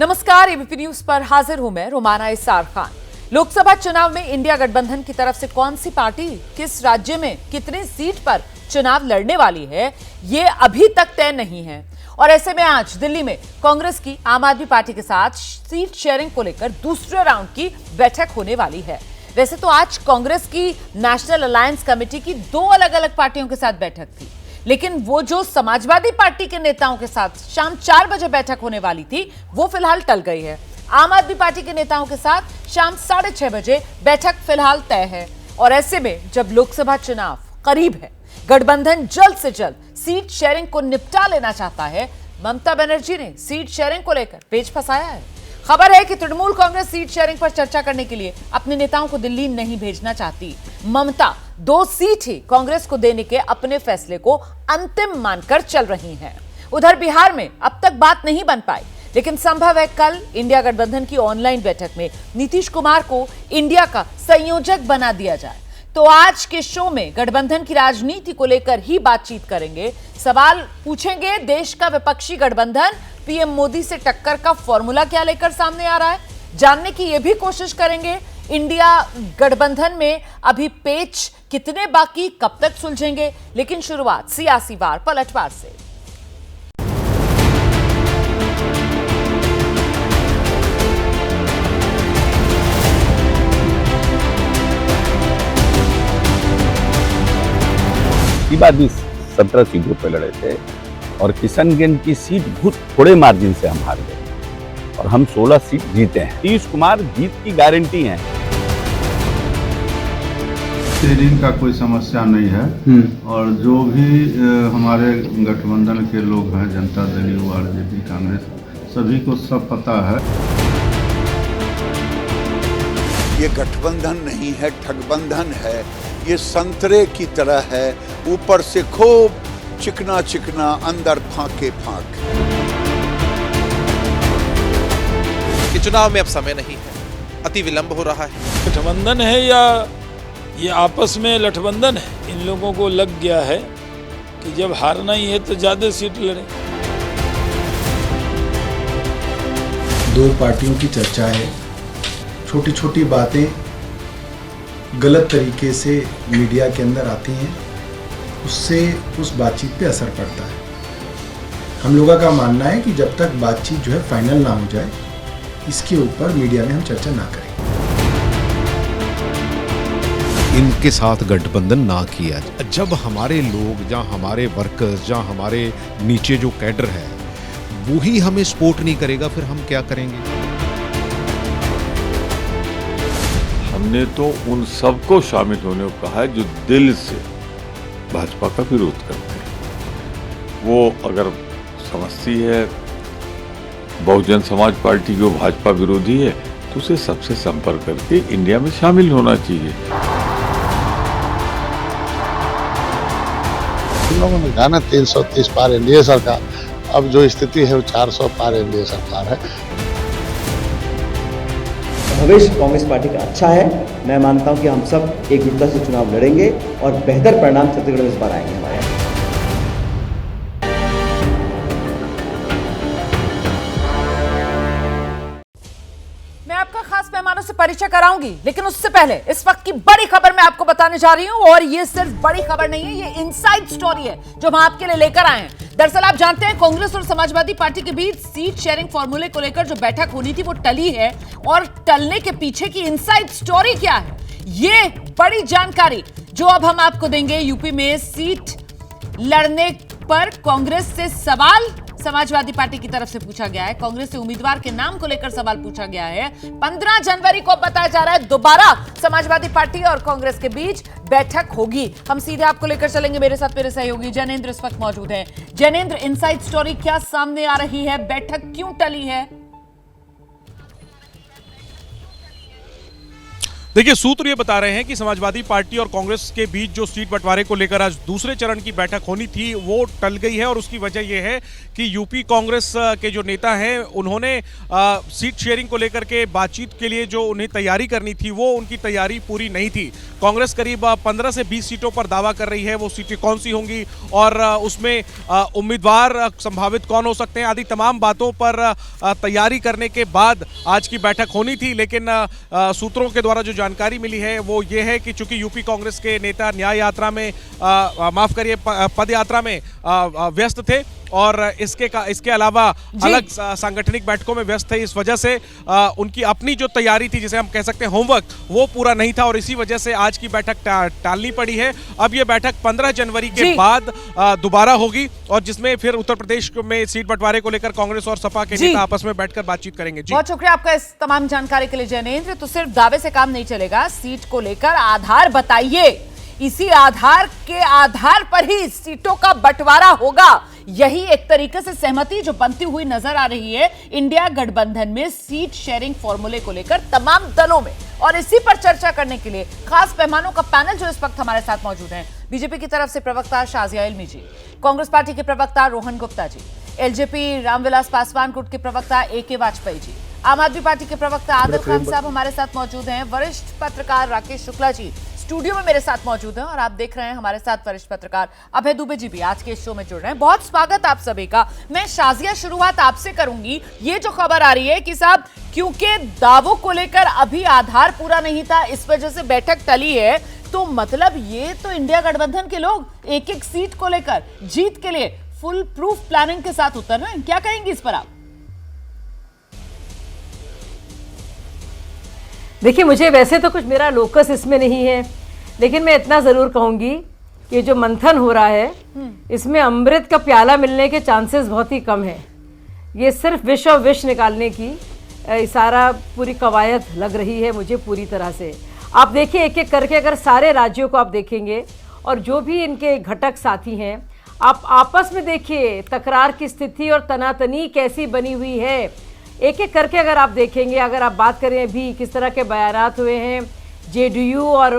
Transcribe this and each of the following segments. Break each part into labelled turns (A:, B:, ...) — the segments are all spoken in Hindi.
A: नमस्कार, एबीपी न्यूज पर हाजिर हूं मैं रोमाना इसार खान। लोकसभा चुनाव में इंडिया गठबंधन की तरफ से कौन सी पार्टी किस राज्य में कितनी सीट पर चुनाव लड़ने वाली है, ये अभी तक तय नहीं है। और ऐसे में आज दिल्ली में कांग्रेस की आम आदमी पार्टी के साथ सीट शेयरिंग को लेकर दूसरे राउंड की बैठक होने वाली है। वैसे तो आज कांग्रेस की नेशनल अलायंस कमेटी की दो अलग अलग पार्टियों के साथ बैठक थी, लेकिन वो जो समाजवादी पार्टी के नेताओं के साथ शाम 4 बजे बैठक होने वाली थी, वो फिलहाल टल गई है। आम आदमी पार्टी के नेताओं के साथ शाम 6:30 बजे बैठक फिलहाल तय है। और ऐसे में जब लोकसभा चुनाव करीब है, गठबंधन जल्द से जल्द सीट शेयरिंग को निपटा लेना चाहता है। ममता बनर्जी ने सीट शेयरिंग को लेकर पेच फंसाया है। खबर है कि तृणमूल कांग्रेस सीट शेयरिंग पर चर्चा करने के लिए अपने नेताओं को दिल्ली नहीं भेजना चाहती। ममता 2 सीट ही कांग्रेस को देने के अपने फैसले को अंतिम मानकर चल रही हैं। उधर बिहार में अब तक बात नहीं बन पाई, लेकिन संभव है कल इंडिया गठबंधन की ऑनलाइन बैठक में नीतीश कुमार को इंडिया का संयोजक बना दिया जाए। तो आज के शो में गठबंधन की राजनीति को लेकर ही बातचीत करेंगे। सवाल पूछेंगे, देश का विपक्षी गठबंधन पीएम मोदी से टक्कर का फॉर्मूला क्या लेकर सामने आ रहा है, जानने की यह भी कोशिश करेंगे। इंडिया गठबंधन में अभी पेच कितने बाकी, कब तक सुलझेंगे। लेकिन शुरुआत सियासी वार पलटवार से।
B: बात 17 सीटों पर लड़े थे और किशनगंज की सीट बहुत थोड़े मार्जिन से हम हार गए और हम 16 सीट जीते हैं। नीतीश कुमार जीत की गारंटी है।
C: शेयरिंग का कोई समस्या नहीं है और जो भी हमारे गठबंधन के लोग हैं, जनता दल यू, आरजेडी, कांग्रेस, सभी को सब पता है।
D: ये गठबंधन नहीं है, ठगबंधन है। ये संतरे की तरह है, ऊपर से खूब चिकना चिकना, अंदर फांके फांक।
E: कि चुनाव में अब समय नहीं है, अति विलंब हो रहा है।
F: गठबंधन है या ये आपस में लठबंधन है? इन लोगों को लग गया है कि जब हारना ही है तो ज्यादा सीट लड़े।
G: 2 पार्टियों की चर्चा है, छोटी छोटी बातें गलत तरीके से मीडिया के अंदर आती हैं, उससे उस बातचीत पे असर पड़ता है। हम लोगों का मानना है कि जब तक बातचीत जो है फाइनल ना हो जाए, इसके ऊपर मीडिया में हम चर्चा ना करें।
H: इनके साथ गठबंधन ना किया। जब हमारे लोग, जहाँ हमारे वर्कर्स, जहाँ हमारे नीचे जो कैडर है, वो ही हमें सपोर्ट नहीं करेगा, फिर हम क्या करेंगे?
I: हमने तो उन सबको शामिल होने को कहा है जो दिल से भाजपा का विरोध करते हैं। वो अगर समझती है बहुजन समाज पार्टी की वो भाजपा विरोधी है, तो उसे सबसे संपर्क करके इंडिया में शामिल होना चाहिए।
J: हम लोगों ने कहा ना 330 पार एनडीए सरकार, अब जो स्थिति है वो 400 पार एनडीए सरकार है।
K: भविष्य कांग्रेस पार्टी का अच्छा है। मैं मानता हूं कि हम सब एकजुटता से चुनाव लड़ेंगे और बेहतर परिणाम छत्तीसगढ़ में इस बार आएंगे हमारे।
A: मैं आपका खास मेहमानों से परिचय कराऊंगी, लेकिन उससे पहले इस वक्त की बड़ी खबर मैं आपको बताने जा रही हूं। और ये सिर्फ बड़ी खबर नहीं है, ये इनसाइड स्टोरी है जो हम आपके लिए लेकर आए हैं। दरअसल आप जानते हैं, कांग्रेस और समाजवादी पार्टी के बीच सीट शेयरिंग फॉर्मूले को लेकर जो बैठक होनी थी वो टली है। और टलने के पीछे की इनसाइड स्टोरी क्या है, ये बड़ी जानकारी जो अब हम आपको देंगे। यूपी में सीट लड़ने पर कांग्रेस से सवाल समाजवादी पार्टी की तरफ से पूछा गया है। कांग्रेस से उम्मीदवार के नाम को लेकर सवाल पूछा गया है। 15 जनवरी को बताया जा रहा है दोबारा समाजवादी पार्टी और कांग्रेस के बीच बैठक होगी। हम सीधे आपको लेकर चलेंगे, मेरे साथ मेरे सहयोगी जैनेंद्र इस वक्त मौजूद हैं। जैनेंद्र, इनसाइड स्टोरी क्या सामने आ रही है, बैठक क्यों टली है?
L: देखिए, सूत्र ये बता रहे हैं कि समाजवादी पार्टी और कांग्रेस के बीच जो सीट बंटवारे को लेकर आज दूसरे चरण की बैठक होनी थी वो टल गई है और उसकी वजह यह है कि यूपी कांग्रेस के जो नेता हैं उन्होंने सीट शेयरिंग को लेकर के बातचीत के लिए जो उन्हें तैयारी करनी थी वो उनकी तैयारी पूरी नहीं थी। कांग्रेस करीब 15 से 20 सीटों पर दावा कर रही है, वो सीटें कौन सी होंगी और उसमें उम्मीदवार संभावित कौन हो सकते हैं आदि तमाम बातों पर तैयारी करने के बाद आज की बैठक होनी थी। लेकिन सूत्रों के द्वारा जो जानकारी मिली है वो ये है कि चूंकि यूपी कांग्रेस के नेता न्याय यात्रा में माफ करिए पद यात्रा में व्यस्त थे और इसके अलावा अलग सांगठनिक बैठकों में व्यस्त थे, इस वजह से उनकी अपनी जो तैयारी थी जिसे हम कह सकते हैं होमवर्क वो पूरा नहीं था और इसी वजह से आज की बैठक टालनी पड़ी है। अब ये बैठक 15 जनवरी के बाद दोबारा होगी और जिसमें फिर उत्तर प्रदेश में सीट बंटवारे को लेकर कांग्रेस और सपा के नेता आपस में बैठकर बातचीत करेंगे।
A: बहुत शुक्रिया आपका इस तमाम जानकारी के लिए जैनेंद्र। तो सिर्फ दावे से काम नहीं चलेगा, सीट को लेकर आधार बताइए, इसी आधार के आधार पर ही सीटों का बंटवारा होगा। यही एक तरीके से सहमति जो बनती हुई नजर आ रही है इंडिया गठबंधन में सीट शेयरिंग फॉर्मूले को लेकर तमाम दलों में। और इसी पर चर्चा करने के लिए खास मेहमानों का पैनल जो इस वक्त हमारे साथ मौजूद है। बीजेपी की तरफ से प्रवक्ता शाजिया इल्मी जी, कांग्रेस पार्टी के प्रवक्ता रोहन गुप्ता जी, एलजेपी रामविलास पासवान गुट के प्रवक्ता AK वाजपेयी जी, आम आदमी पार्टी के प्रवक्ता आदिल खान साहब हमारे साथ मौजूद हैं, वरिष्ठ पत्रकार राकेश शुक्ला जी स्टूडियो में मेरे साथ मौजूद हैं और आप देख रहे हैं हमारे साथ वरिष्ठ पत्रकार अभय दुबे जी भी आज के शो में जुड़ रहे हैं। बहुत स्वागत आप सभी का। मैं शाजिया शुरुआत आपसे करूंगी। ये जो खबर आ रही है कि साहब क्योंकि दावों को लेकर अभी आधार पूरा नहीं था इस वजह से बैठक टली है, तो मतलब ये तो इंडिया गठबंधन के लोग एक एक सीट को लेकर जीत के लिए फुल प्रूफ प्लानिंग के साथ उतर रहे हैं। क्या कहेंगे इस पर आप?
M: देखिए, मुझे वैसे तो कुछ मेरा लोकस इसमें नहीं है, लेकिन मैं इतना ज़रूर कहूँगी कि जो मंथन हो रहा है इसमें अमृत का प्याला मिलने के चांसेस बहुत ही कम है। ये सिर्फ विष और विष निकालने की सारा पूरी कवायद लग रही है मुझे पूरी तरह से। आप देखिए, एक एक करके अगर सारे राज्यों को आप देखेंगे और जो भी इनके घटक साथी हैं, आप आपस में देखिए तकरार की स्थिति और तनातनी कैसी बनी हुई है। एक एक करके अगर आप देखेंगे, अगर आप बात करें अभी किस तरह के बयानात हुए हैं JDU और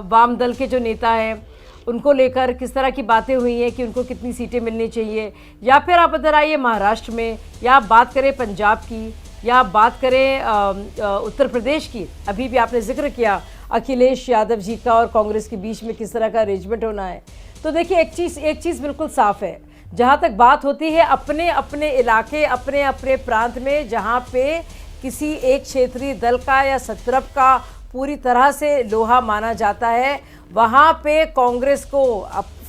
M: वाम दल के जो नेता हैं उनको लेकर किस तरह की बातें हुई हैं कि उनको कितनी सीटें मिलनी चाहिए, या फिर आप इधर आइए महाराष्ट्र में, या आप बात करें पंजाब की, या आप बात करें उत्तर प्रदेश की। अभी भी आपने जिक्र किया अखिलेश यादव जी का और कांग्रेस के बीच में किस तरह का अरेंजमेंट होना है। तो देखिए, एक चीज़ बिल्कुल साफ है, जहाँ तक बात होती है अपने अपने इलाके अपने अपने प्रांत में जहाँ पे किसी एक क्षेत्रीय दल का या सत्रप का पूरी तरह से लोहा माना जाता है, वहाँ पे कांग्रेस को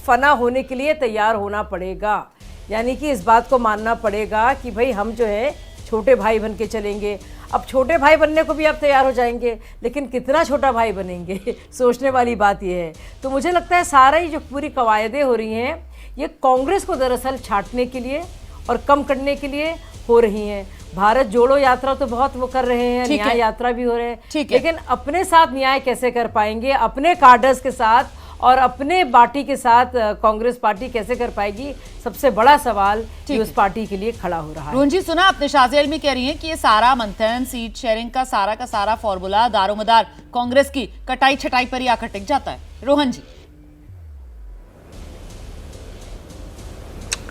M: फना होने के लिए तैयार होना पड़ेगा। यानी कि इस बात को मानना पड़ेगा कि भाई हम जो है छोटे भाई बन के चलेंगे। अब छोटे भाई बनने को भी आप तैयार हो जाएंगे, लेकिन कितना छोटा भाई बनेंगे सोचने वाली बात यह है। तो मुझे लगता है सारा ही जो पूरी कवायदें हो रही हैं ये कांग्रेस को दरअसल छांटने के लिए और कम करने के लिए हो रही हैं। भारत जोड़ो यात्रा तो बहुत वो कर रहे हैं, न्याय यात्रा भी हो रहे हैं, लेकिन अपने साथ न्याय कैसे कर पाएंगे, अपने कार्डर्स के साथ और अपने पार्टी के साथ कांग्रेस पार्टी कैसे कर पाएगी, सबसे बड़ा सवाल जो उस पार्टी के लिए खड़ा हो रहा है।
A: रोहन जी, सुना आपने शाजिया इल्मी कह रही है कि ये सारा मंथन सीट शेयरिंग का सारा फॉर्मूला दारोमदार कांग्रेस की कटाई छटाई पर ही आकर टिक जाता है। रोहन जी।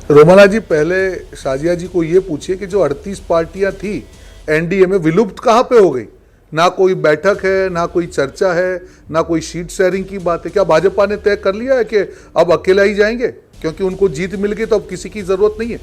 N: रोमाना जी, पहले शाजिया जी को ये पूछिए कि जो 38 पार्टियां थी एनडीए में विलुप्त कहाँ पे हो गई? ना कोई बैठक है, ना कोई चर्चा है, ना कोई सीट शेयरिंग की बात है। क्या भाजपा ने तय कर लिया है कि अब अकेला ही जाएंगे क्योंकि उनको जीत मिल गई तो अब किसी की जरूरत नहीं है?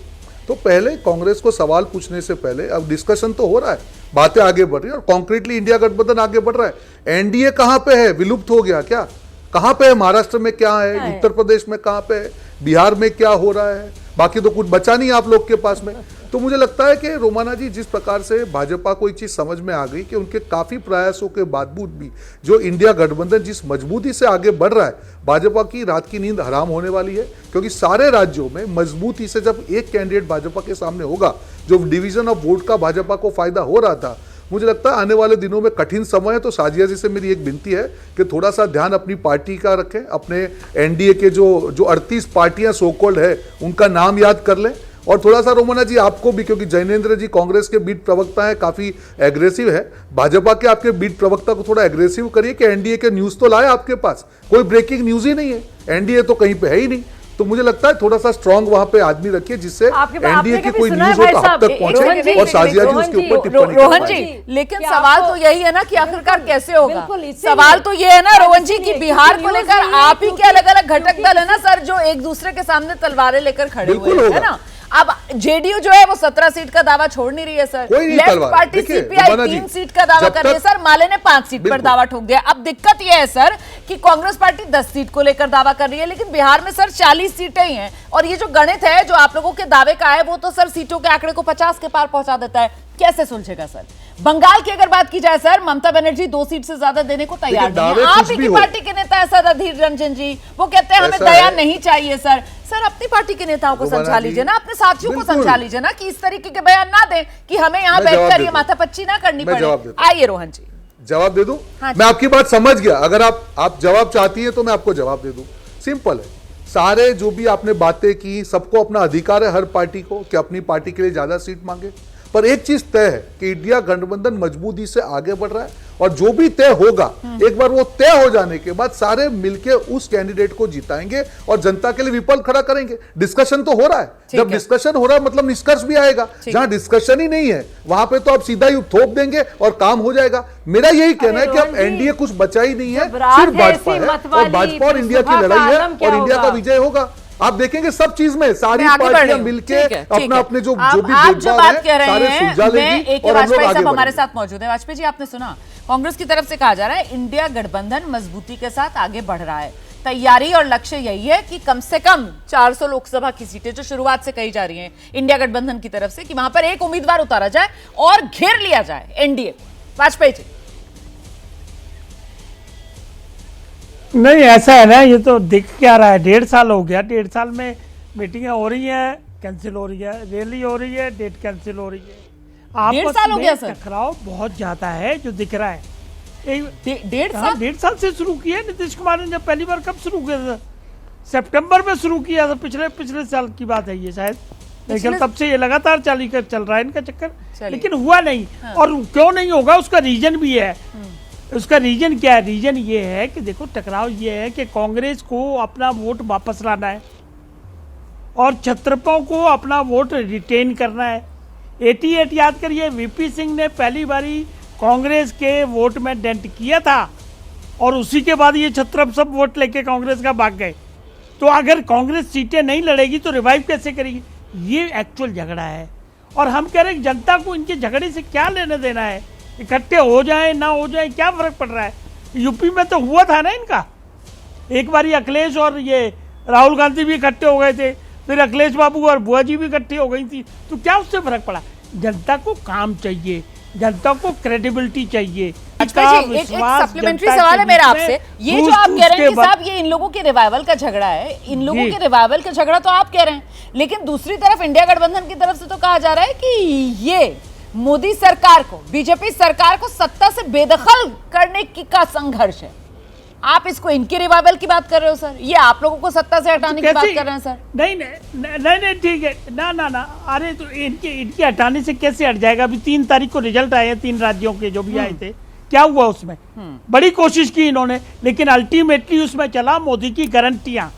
N: तो पहले कांग्रेस को सवाल पूछने से पहले अब डिस्कशन तो हो रहा है, बातें आगे बढ़ रही है और कॉन्क्रीटली इंडिया गठबंधन आगे बढ़ रहा है। एनडीए कहाँ पे है? विलुप्त हो गया क्या? कहाँ पे है? महाराष्ट्र में क्या है, उत्तर प्रदेश में कहाँ पे है, बिहार में क्या हो रहा है? बाकी तो कुछ बचा नहीं आप लोग के पास में। तो मुझे लगता है कि रोमाना जी, जिस प्रकार से भाजपा को एक चीज समझ में आ गई कि उनके काफी प्रयासों के बावजूद भी जो इंडिया गठबंधन जिस मजबूती से आगे बढ़ रहा है, भाजपा की रात की नींद हराम होने वाली है। क्योंकि सारे राज्यों में मजबूती से जब एक कैंडिडेट भाजपा के सामने होगा, जो डिवीजन ऑफ वोट का भाजपा को फायदा हो रहा था, मुझे लगता है आने वाले दिनों में कठिन समय है। तो शाजिया जी से मेरी एक विनती है कि थोड़ा सा ध्यान अपनी पार्टी का रखें, अपने एनडीए के जो 38 पार्टियां सो कॉल्ड है उनका नाम याद कर लें और थोड़ा सा रोमना जी आपको भी, क्योंकि जैनेंद्र जी कांग्रेस के बीट प्रवक्ता है, काफी एग्रेसिव है, भाजपा के आपके बीट प्रवक्ता को थोड़ा एग्रेसिव करिए कि एनडीए के न्यूज तो लाए आपके पास, कोई ब्रेकिंग न्यूज ही नहीं है, एनडीए तो कहीं पे है ही नहीं। तो मुझे लगता है थोड़ा सा स्ट्रांग वहां पे आदमी रखिए जिससे एनडीए की कोई न्यूज हो तो आप तक पहुंचे और साजिया जी उसके ऊपर टिप्पणी
A: रोहन जी, लेकिन सवाल तो यही है ना कि आखिरकार कैसे होगा। सवाल तो ये है ना रोहन जी कि बिहार को लेकर आप ही के अलग अलग घटक दल है ना सर, जो एक दूसरे के सामने तलवारें लेकर खड़े हुए हैं ना। अब जेडीयू जो है वो 17 सीट का दावा छोड़ नहीं रही है sir, left party CPI 3 seat का दावा कर रही है सर, माले ने 5 सीट पर दावा ठोक दिया। अब दिक्कत यह है सर कि कांग्रेस पार्टी 10 सीट को लेकर दावा कर रही है, लेकिन बिहार में सर 40 सीटें ही हैं, और ये जो गणित है जो आप लोगों के दावे का है वो तो सर सीटों के आंकड़े को 50 के पार पहुंचा देता है। कैसे सुलझेगा सर? बंगाल की अगर बात की जाए सर, ममता बनर्जी 2 सीट से ज्यादा देने को तैयार नहीं है। आप ही की पार्टी के नेता है सर अधीर रंजन जी, वो कहते हैं हमें दया नहीं चाहिए सर। सर अपनी पार्टी के नेताओं को समझा लीजिए ना, अपने साथियों को समझा लीजिए ना कि इस तरीके के बयान ना दें कि हमें यहाँ बैठकर ये माथापच्ची ना करनी पड़े। आइए रोहन जी
N: जवाब दे दूं। मैं आपकी बात समझ गया, अगर आप जवाब चाहती है तो मैं आपको जवाब दे दूं। सिंपल है, सारे जो भी आपने बातें की सबको अपना अधिकार है हर पार्टी को कि अपनी पार्टी के लिए ज्यादा सीट मांगे, पर एक चीज तय है कि इंडिया गठबंधन मजबूती से आगे बढ़ रहा है, और जो भी तय होगा एक बार वो तय हो जाने के बाद सारे मिलके उस कैंडिडेट को जिताएंगे और जनता के लिए विकल्प खड़ा करेंगे। डिस्कशन तो हो रहा है, जब डिस्कशन हो रहा है मतलब निष्कर्ष भी आएगा। जहां डिस्कशन ही नहीं है वहां पे तो आप सीधा ही थोप देंगे और काम हो जाएगा। मेरा यही कहना है कि अब एनडीए कुछ बचा ही नहीं है, सिर्फ भाजपा है, और भाजपा और इंडिया की लड़ाई है और इंडिया का विजय होगा। आप देखेंगे सब चीज में सारी पार्टियां मिलके अपना अपने जो भी
A: बात कह रहे हैं, एक वाजपेयी साहब हमारे साथ मौजूद है। वाजपेयी जी आपने सुना, कांग्रेस की तरफ से कहा जा रहा है इंडिया गठबंधन मजबूती के साथ आगे बढ़ रहा है, तैयारी और लक्ष्य यही है कि कम से कम 400 लोकसभा की सीटें जो शुरुआत से कही जा रही हैं इंडिया गठबंधन की तरफ से, कि वहां पर एक उम्मीदवार उतारा जाए और घेर लिया जाए एनडीए। वाजपेयी जी
O: नहीं, ऐसा है ना, ये तो दिख क्या रहा है, 1.5 साल हो गया, 1.5 साल में मीटिंगें हो रही हैं, कैंसिल हो रही है, रैली हो रही है, डेट कैंसिल हो रही है, आपस में टकराव बहुत ज्यादा है जो दिख रहा है। 1.5 साल से शुरू किया नीतीश कुमार ने, जब पहली बार कब शुरू किया था? सितंबर में शुरू किया था, पिछले साल की बात है ये शायद, लेकिन तब से ये लगातार चल रहा है इनका चक्कर, लेकिन हुआ नहीं। और क्यों नहीं होगा उसका रीजन भी है। उसका रीजन क्या है? रीजन ये है कि देखो टकराव ये है कि कांग्रेस को अपना वोट वापस लाना है और छत्रपों को अपना वोट रिटेन करना है। 88 याद करिए, वीपी सिंह ने पहली बारी कांग्रेस के वोट में डेंट किया था और उसी के बाद ये छत्रप सब वोट लेके कांग्रेस का भाग गए। तो अगर कांग्रेस सीटें नहीं लड़ेगी तो रिवाइव कैसे करेगी? ये एक्चुअल झगड़ा है, और हम कह रहे हैं जनता को इनके झगड़े से क्या लेना देना है, इकट्ठे हो जाए ना हो जाए क्या फर्क पड़ रहा है? यूपी में तो हुआ था ना इनका, एक बारी अखिलेश और ये राहुल गांधी भी इकट्ठे हो गए थे, फिर अखिलेश बाबू और बुआ जी भी इकट्ठी हो गई थी, तो क्या उससे फर्क पड़ा? जनता को काम चाहिए, जनता को क्रेडिबिलिटी चाहिए।
A: एक सप्लीमेंट्री सवाल है मेरा आपसे, ये जो आप कह रहे हैं कि साहब ये इन लोगों के रिवाइवल का झगड़ा है, इन लोगों के रिवाइवल का झगड़ा तो आप कह रहे हैं, लेकिन दूसरी तरफ इंडिया गठबंधन की तरफ से तो कहा जा रहा है कि ये मोदी सरकार को, बीजेपी सरकार को सत्ता से बेदखल करने का संघर्ष है। आप इसको इनके रिवाइवल की बात कर रहे हो सर, ये आप लोगों को सत्ता से हटाने की बात कर रहे हैं सर?
O: नहीं ठीक है ना, अरे तो इनके हटाने से कैसे हट जाएगा? अभी 3 तारीख को रिजल्ट आए हैं 3 राज्यों के जो भी आए थे, क्या हुआ उसमें? बड़ी कोशिश की इन्होंने, लेकिन अल्टीमेटली उसमें चला मोदी की गारंटियां,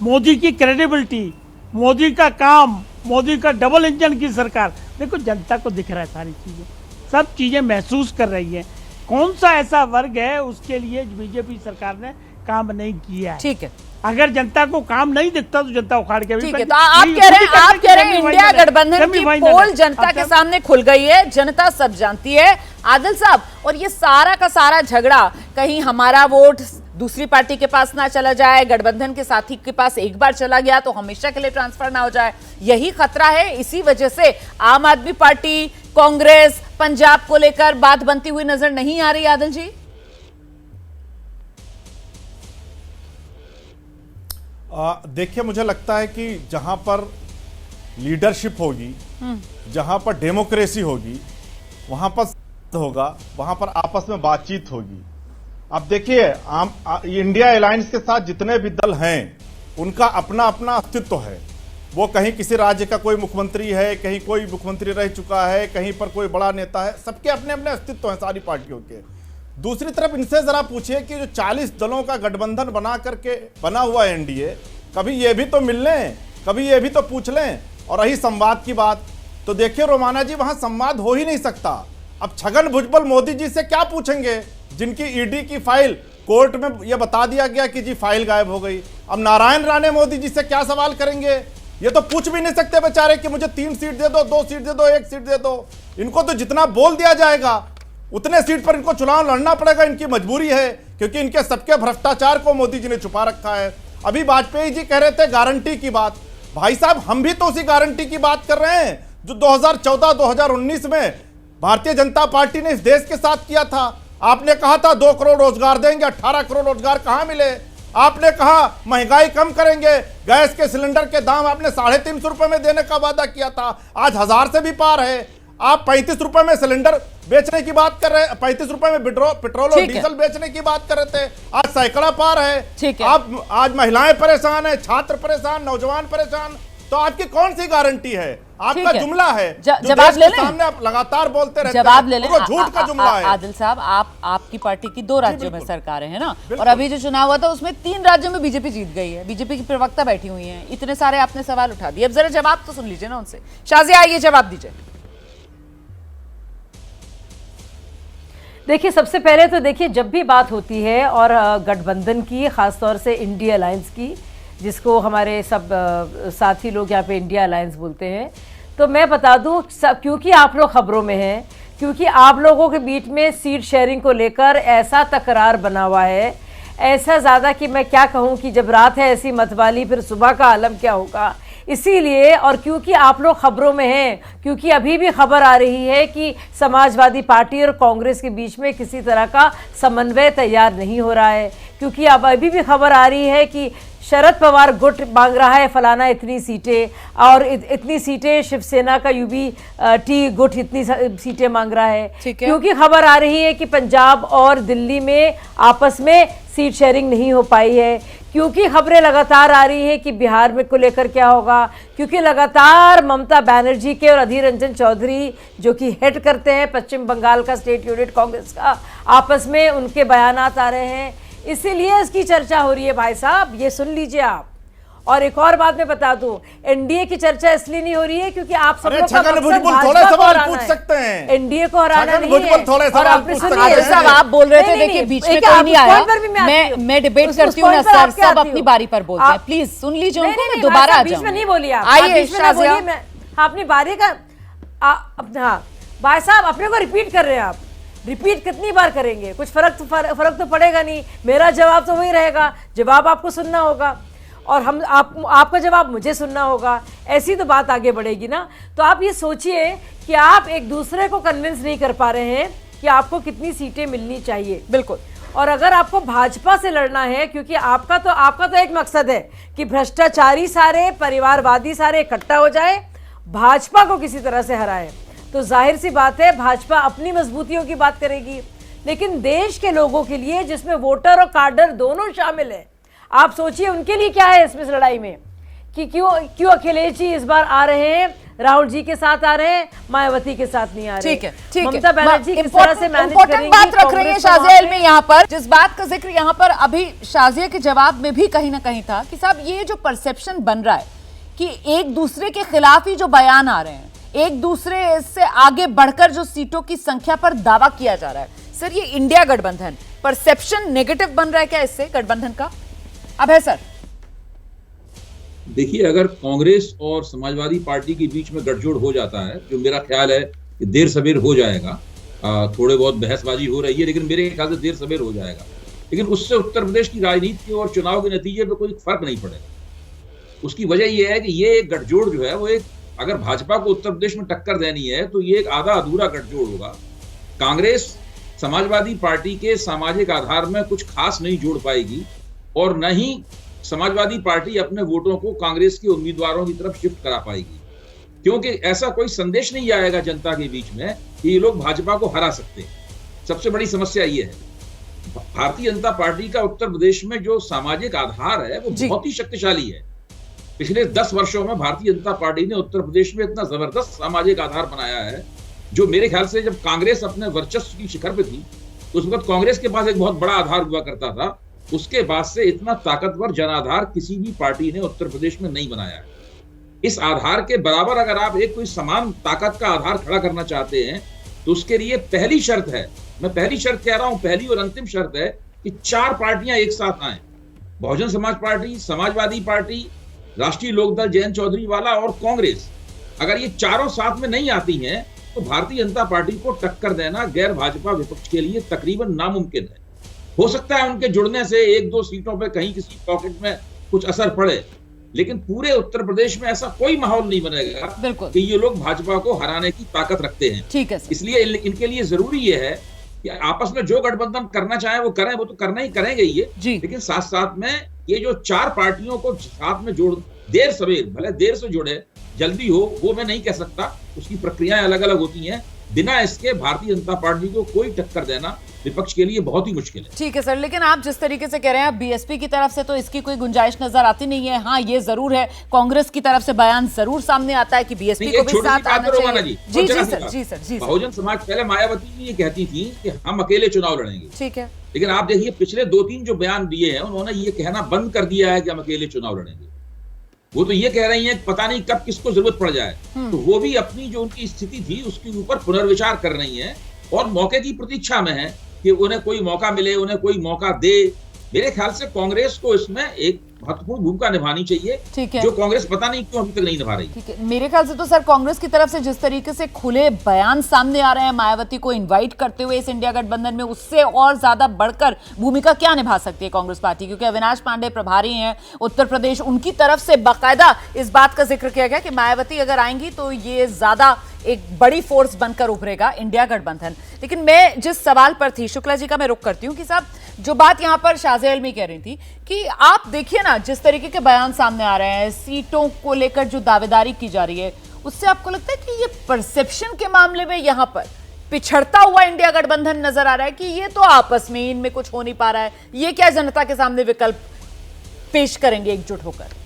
O: मोदी की क्रेडिबिलिटी, मोदी का काम, मोदी का डबल इंजन की सरकार। देखो जनता को दिख रहा है, सारी चीजें, सब चीजें महसूस कर रही है। कौन सा ऐसा वर्ग है उसके लिए बीजेपी सरकार ने काम नहीं किया है?
A: ठीक है,
O: अगर जनता को काम नहीं दिखता तो जनता उखाड़ के
A: ठीक है। तो आप कह रहे हैं इंडिया गठबंधन की पोल जनता के सामने खुल गई है, जनता सब जानती है। आदिल साहब, और ये सारा का सारा झगड़ा कहीं हमारा वोट दूसरी पार्टी के पास ना चला जाए, गठबंधन के साथी के पास एक बार चला गया तो हमेशा के लिए ट्रांसफर ना हो जाए, यही खतरा है। इसी वजह से आम आदमी पार्टी, कांग्रेस पंजाब को लेकर बात बनती हुई नजर नहीं आ रही। आदिल जी,
P: देखिए, मुझे लगता है कि जहां पर लीडरशिप होगी, जहां पर डेमोक्रेसी होगी, वहां पर होगा, वहां पर आपस में बातचीत होगी। अब देखिए, इंडिया अलायंस के साथ जितने भी दल हैं उनका अपना अपना अस्तित्व है। वो कहीं किसी राज्य का कोई मुख्यमंत्री है, कहीं कोई मुख्यमंत्री रह चुका है, कहीं पर कोई बड़ा नेता है, सबके अपने अपने अस्तित्व हैं सारी पार्टियों के। दूसरी तरफ इनसे जरा पूछिए कि जो 40 दलों का गठबंधन बना करके बना हुआ एनडीए, कभी ये भी तो मिल लें, कभी ये भी तो पूछ लें। और रही संवाद की बात, तो देखिए रोमाना जी, वहां संवाद हो ही नहीं सकता। अब छगन भुजबल मोदी जी से क्या पूछेंगे, जिनकी ईडी की फाइल कोर्ट में यह बता दिया गया कि जी फाइल गायब हो गई। अब नारायण राणे मोदी जी से क्या सवाल करेंगे, ये तो पूछ भी नहीं सकते बेचारे कि मुझे 3 सीट दे दो, 2 सीट दे दो, 1 सीट दे दो। इनको तो जितना बोल दिया जाएगा उतने सीट पर इनको चुनाव लड़ना पड़ेगा, इनकी मजबूरी है, क्योंकि इनके सबके भ्रष्टाचार को मोदी जी ने छुपा रखा है। अभी वाजपेयी जी कह रहे थे गारंटी की बात, भाई साहब हम भी तो उसी गारंटी की बात कर रहे हैं जो 2014-2019 में भारतीय जनता पार्टी ने इस देश के साथ किया था। आपने कहा था 2 करोड़ रोजगार देंगे, 18 करोड़ रोजगार कहां मिले? आपने कहा महंगाई कम करेंगे, गैस के सिलेंडर के दाम आपने 350 रुपए में देने का वादा किया था, आज 1000 से भी पार है। आप 35 रुपए में सिलेंडर बेचने की बात कर रहे हैं, 35 रुपए में पेट्रोल और डीजल बेचने की बात कर रहे थे, आज सैकड़ा पार है। आप आज महिलाएं परेशान है, छात्र परेशान, नौजवान परेशान, तो आपकी कौन सी गारंटी है? आपका जुमला है,
A: जवाब ले लें,
P: सामने आप लगातार बोलते रहते हैं,
A: जवाब ले लें।
P: झूठ का जुमला है।
A: आदिल साहब, आपकी पार्टी की 2 राज्यों में सरकारें हैं ना, और अभी जो चुनाव हुआ था उसमें 3 राज्यों में बीजेपी जीत गई है, बीजेपी की प्रवक्ता बैठी हुई हैं, इतने सारे आपने सवाल उठा दिए, अब जरा जवाब तो सुन लीजिए ना उनसे। शाजिया आइए जवाब दीजिए।
M: देखिए, सबसे पहले तो देखिए, जब भी बात होती है और गठबंधन की, खासतौर से इंडिया अलायंस की, जिसको हमारे सब साथी लोग यहाँ पे इंडिया अलायंस बोलते हैं, तो मैं बता दूँ, क्योंकि आप लोग खबरों में हैं, क्योंकि आप लोगों के बीच में सीट शेयरिंग को लेकर ऐसा तकरार बना हुआ है, ऐसा ज़्यादा कि मैं क्या कहूँ कि जब रात है ऐसी मतवाली, फिर सुबह का आलम क्या होगा। इसीलिए, और क्योंकि आप लोग खबरों में हैं, क्योंकि अभी भी खबर आ रही है कि समाजवादी पार्टी और कांग्रेस के बीच में किसी तरह का समन्वय तैयार नहीं हो रहा है, क्योंकि अब अभी भी खबर आ रही है कि शरद पवार गुट मांग रहा है फलाना इतनी सीटें, और इतनी सीटें शिवसेना का यूबीटी गुट इतनी सीटें मांग रहा है, क्योंकि खबर आ रही है कि पंजाब और दिल्ली में आपस में सीट शेयरिंग नहीं हो पाई है, क्योंकि खबरें लगातार आ रही है कि बिहार में को लेकर क्या होगा, क्योंकि लगातार ममता बनर्जी के और अधीर रंजन चौधरी जो कि हेड करते हैं पश्चिम बंगाल का स्टेट यूनिट कांग्रेस का, आपस में उनके बयानात आ रहे हैं, इसीलिए इसकी चर्चा हो रही है भाई साहब, ये सुन लीजिए आप। और एक और बात मैं बता दूं, एनडीए की चर्चा इसलिए नहीं हो रही है क्योंकि आप सब लोग
P: थोड़े सवाल पूछ सकते हैं,
M: एनडीए को हराना नहीं है।
P: थोड़े
M: और आपने सुनिए
A: साहब, आप बोल रहे थे, देखिए बीच में कोई नहीं आया, मैं डिबेट करती हूँ ना सर, सब अपनी बारी पर बोलते हैं, प्लीज सुन लीजिए उनको, मैं दोबारा आ जाऊँ।
M: बीच में नहीं बोलिए आप,
A: आइए
M: अपनी बारी का, हाँ भाई साहब अपने को रिपीट कर रहे हैं आप, रिपीट कितनी बार करेंगे, कुछ फर्क तो पड़ेगा नहीं, मेरा जवाब तो वही रहेगा, जवाब आपको सुनना होगा और आपका जवाब मुझे सुनना होगा, ऐसी तो बात आगे बढ़ेगी ना। तो आप ये सोचिए कि आप एक दूसरे को कन्विंस नहीं कर पा रहे हैं कि आपको कितनी सीटें मिलनी चाहिए।
A: बिल्कुल।
M: और अगर आपको भाजपा से लड़ना है, क्योंकि आपका तो एक मकसद है कि भ्रष्टाचारी सारे, परिवारवादी सारे इकट्ठा हो जाए, भाजपा को किसी तरह से हराए, तो जाहिर सी बात है भाजपा अपनी मजबूतियों की बात करेगी, लेकिन देश के लोगों के लिए, जिसमें वोटर और कार्डर दोनों शामिल है, आप सोचिए उनके लिए क्या है इसमें लड़ाई में, कि क्यों अखिलेश जी इस बार आ रहे हैं, राहुल जी के साथ आ रहे हैं, मायावती के साथ नहीं आ रहे।
A: ठीक है,
M: ममता बनर्जी किस तरह से मैनेज करेंगी,
A: बात रख रही है शाजिया इल्मी यहाँ पर, जिस बात का जिक्र यहाँ पर अभी शाजिया के जवाब में भी कहीं ना कहीं था कि साहब ये जो परसेप्शन बन रहा है कि एक दूसरे के खिलाफ ही जो बयान आ रहे हैं, एक दूसरे से आगे बढ़कर जो सीटों की संख्या पर दावा किया जा रहा है, सर ये इंडिया गठबंधन परसेप्शन नेगेटिव बन रहा है क्या इससे गठबंधन का? अब है सर,
Q: देखिए, अगर कांग्रेस और समाजवादी पार्टी के बीच में गठजोड़ हो जाता है, जो मेरा ख्याल है कि देर सवेर हो जाएगा, थोड़े बहुत बहसबाजी हो रही है, लेकिन मेरे ख्याल से देर सवेर हो जाएगा, लेकिन उससे उत्तर प्रदेश की राजनीति और चुनाव के नतीजे पे कोई फर्क नहीं पड़ेगा। उसकी वजह यह है कि ये एक गठजोड़ जो है वो एक, अगर भाजपा को उत्तर प्रदेश में टक्कर देनी है तो ये एक आधा अधूरा गठजोड़ होगा। कांग्रेस समाजवादी पार्टी के सामाजिक आधार में कुछ खास नहीं जोड़ पाएगी, और न ही समाजवादी पार्टी अपने वोटों को कांग्रेस के उम्मीदवारों की तरफ शिफ्ट करा पाएगी, क्योंकि ऐसा कोई संदेश नहीं आएगा जनता के बीच में कि ये लोग भाजपा को हरा सकते हैं। सबसे बड़ी समस्या ये है, भारतीय जनता पार्टी का उत्तर प्रदेश में जो सामाजिक आधार है वो बहुत ही शक्तिशाली है, पिछले 10 वर्षों में भारतीय जनता पार्टी ने उत्तर प्रदेश में इतना जबरदस्त सामाजिक आधार बनाया है, जो मेरे ख्याल से जब कांग्रेस अपने वर्चस्व की शिखर पे थी तो उस वक्त कांग्रेस के पास एक बहुत बड़ा आधार हुआ करता था। उसके बाद से इतना ताकतवर जनाधार किसी भी पार्टी ने उत्तर प्रदेश में नहीं बनाया है। इस आधार के बराबर अगर आप एक कोई समान ताकत का आधार खड़ा करना चाहते हैं तो उसके लिए पहली शर्त है, मैं पहली शर्त कह रहा हूं, पहली और अंतिम शर्त है कि 4 पार्टियां एक साथ आए। बहुजन समाज पार्टी, समाजवादी पार्टी, राष्ट्रीय लोकदल जयंत चौधरी वाला और कांग्रेस, अगर ये चारों साथ में नहीं आती हैं तो भारतीय जनता पार्टी को टक्कर देना गैर भाजपा विपक्ष के लिए तकरीबन नामुमकिन है। हो सकता है उनके जुड़ने से 1-2 सीटों पर कहीं किसी पॉकेट में कुछ असर पड़े, लेकिन पूरे उत्तर प्रदेश में ऐसा कोई माहौल नहीं बनेगा कि ये लोग भाजपा को हराने की ताकत रखते हैं।
A: ठीक है,
Q: इसलिए इनके लिए जरूरी ये है कि आपस में जो गठबंधन करना चाहे वो करें, वो तो करना ही करेंगे ये, लेकिन साथ साथ में ये जो 4 पार्टियों को साथ में जोड़, देर सवेर भले देर से जोड़े, जल्दी हो वो मैं नहीं कह सकता, उसकी प्रक्रियाएं अलग अलग होती हैं। बिना इसके भारतीय जनता पार्टी को कोई टक्कर देना विपक्ष के लिए बहुत ही मुश्किल है।
A: ठीक है सर, लेकिन आप जिस तरीके से कह रहे हैं बीएसपी की तरफ से तो इसकी कोई गुंजाइश नजर आती नहीं है। हाँ, ये जरूर है, कांग्रेस की तरफ से बयान जरूर सामने आता है कि बीएसपी को भी साथ आना चाहिए। जी सर, जी सर, जी।
Q: बहुजन समाज, पहले मायावती ये कहती थी कि हम अकेले चुनाव लड़ेंगे,
A: ठीक है,
Q: लेकिन आप देखिए पिछले 2-3 जो बयान दिए हैं उन्होंने ये कहना बंद कर दिया है कि हम अकेले चुनाव लड़ेंगे। वो तो ये कह रही हैं पता नहीं कब किसको जरूरत पड़ जाए, तो वो भी अपनी जो उनकी स्थिति थी उसके ऊपर पुनर्विचार कर रही हैं और मौके की प्रतीक्षा में है कि उन्हें कोई मौका मिले, उन्हें कोई मौका दे। मेरे ख्याल से कांग्रेस को इसमें एक महत्वपूर्ण भूमिका निभानी चाहिए,
A: ठीक है,
Q: जो कांग्रेस पता नहीं क्यों अभी तक नहीं निभा रही।
A: ठीक है, मेरे ख्याल से तो सर कांग्रेस की तरफ से जिस तरीके से खुले बयान सामने आ रहे हैं मायावती को इनवाइट करते हुए इस इंडिया गठबंधन में, उससे और ज्यादा बढ़कर भूमिका क्या निभा सकती है कांग्रेस पार्टी? क्योंकि अविनाश पांडे प्रभारी हैं उत्तर प्रदेश, उनकी तरफ से बाकायदा इस बात का जिक्र किया गया कि मायावती अगर आएंगी तो ये ज्यादा एक बड़ी फोर्स बनकर उभरेगा इंडिया गठबंधन। लेकिन मैं जिस सवाल पर थी, शुक्ला जी का मैं रुख करती हूँ कि साहब जो बात यहाँ पर शाज़िया आलमी कह रही थी कि आप देखिए ना जिस तरीके के बयान सामने आ रहे हैं, सीटों को लेकर जो दावेदारी की जा रही है, उससे आपको लगता है कि ये परसेप्शन के मामले में यहाँ पर पिछड़ता हुआ इंडिया गठबंधन नजर आ रहा है कि ये तो आपस में इनमें कुछ हो नहीं पा रहा है, ये क्या जनता के सामने विकल्प पेश करेंगे एकजुट होकर?